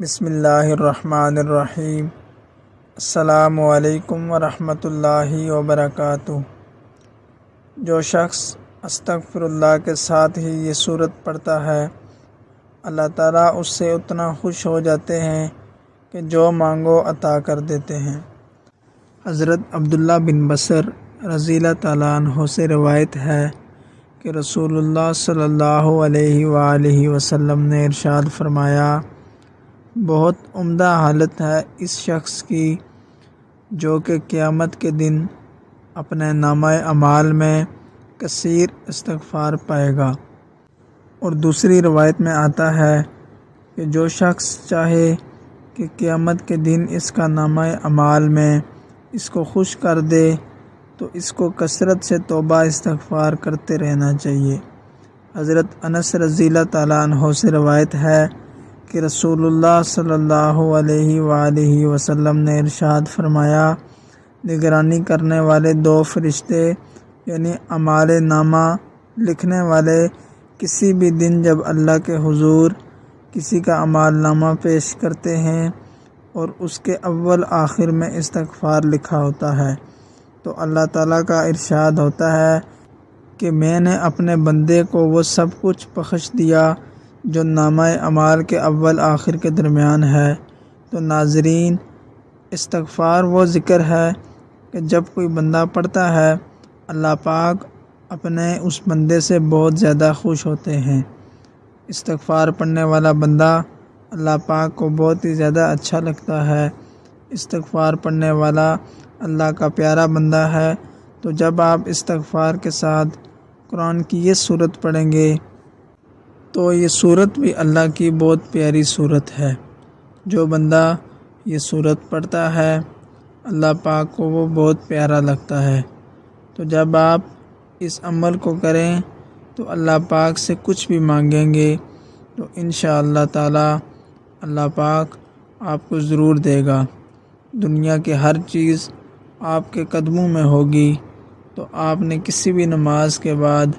بسم اللہ الرحمن الرحیم۔ السلام علیکم ورحمۃ اللہ وبرکاتہ۔ جو شخص استغفر اللہ کے ساتھ ہی یہ صورت پڑھتا ہے، اللہ تعالیٰ اس سے اتنا خوش ہو جاتے ہیں کہ جو مانگو عطا کر دیتے ہیں۔ حضرت عبداللہ بن بصر رضی اللہ تعالیٰ عنہ سے روایت ہے کہ رسول اللہ صلی اللہ علیہ وآلہ وسلم نے ارشاد فرمایا، بہت عمدہ حالت ہے اس شخص کی جو کہ قیامت کے دن اپنے نامہ اعمال میں کثیر استغفار پائے گا۔ اور دوسری روایت میں آتا ہے کہ جو شخص چاہے کہ قیامت کے دن اس کا نامہ اعمال میں اس کو خوش کر دے تو اس کو کثرت سے توبہ استغفار کرتے رہنا چاہیے۔ حضرت انس رضی اللہ تعالیٰ عنہ سے روایت ہے کہ رسول اللہ صلی اللہ علیہ وآلہ وسلم نے ارشاد فرمایا، نگرانی کرنے والے دو فرشتے یعنی اعمال نامہ لکھنے والے کسی بھی دن جب اللہ کے حضور کسی کا اعمال نامہ پیش کرتے ہیں اور اس کے اول آخر میں استغفار لکھا ہوتا ہے تو اللہ تعالیٰ کا ارشاد ہوتا ہے کہ میں نے اپنے بندے کو وہ سب کچھ بخش دیا جو نامہ اعمال کے اول آخر کے درمیان ہے۔ تو ناظرین، استغفار وہ ذکر ہے کہ جب کوئی بندہ پڑھتا ہے اللہ پاک اپنے اس بندے سے بہت زیادہ خوش ہوتے ہیں۔ استغفار پڑھنے والا بندہ اللہ پاک کو بہت ہی زیادہ اچھا لگتا ہے۔ استغفار پڑھنے والا اللہ کا پیارا بندہ ہے۔ تو جب آپ استغفار کے ساتھ قرآن کی یہ صورت پڑھیں گے تو یہ صورت بھی اللہ کی بہت پیاری صورت ہے۔ جو بندہ یہ صورت پڑھتا ہے اللہ پاک کو وہ بہت پیارا لگتا ہے۔ تو جب آپ اس عمل کو کریں تو اللہ پاک سے کچھ بھی مانگیں گے تو انشاءاللہ تعالی اللہ پاک آپ کو ضرور دے گا۔ دنیا کی ہر چیز آپ کے قدموں میں ہوگی۔ تو آپ نے کسی بھی نماز کے بعد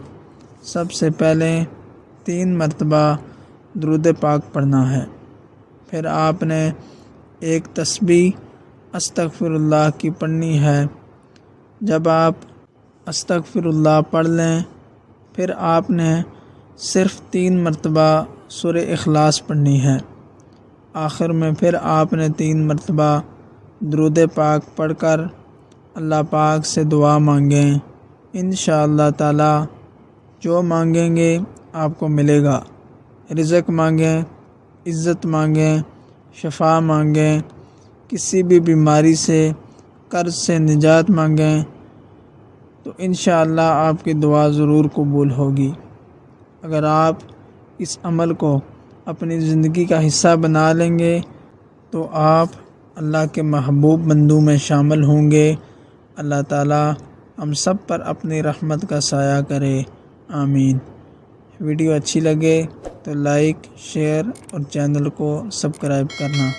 سب سے پہلے 3 مرتبہ درود پاک پڑھنا ہے۔ پھر آپ نے ایک تسبیح استغفر اللہ کی پڑھنی ہے۔ جب آپ استغفر اللہ پڑھ لیں پھر آپ نے صرف 3 مرتبہ سورہ اخلاص پڑھنی ہے۔ آخر میں پھر آپ نے 3 مرتبہ درود پاک پڑھ کر اللہ پاک سے دعا مانگیں۔ انشاءاللہ تعالی جو مانگیں گے آپ کو ملے گا۔ رزق مانگیں، عزت مانگیں، شفا مانگیں، کسی بھی بیماری سے قرض سے نجات مانگیں تو انشاءاللہ آپ کی دعا ضرور قبول ہوگی۔ اگر آپ اس عمل کو اپنی زندگی کا حصہ بنا لیں گے تو آپ اللہ کے محبوب بندوں میں شامل ہوں گے۔ اللہ تعالی ہم سب پر اپنی رحمت کا سایہ کرے، آمین۔ ویڈیو اچھی لگے تو لائک، شیئر اور چینل کو سبسکرائب کرنا۔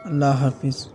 اللہ حافظ۔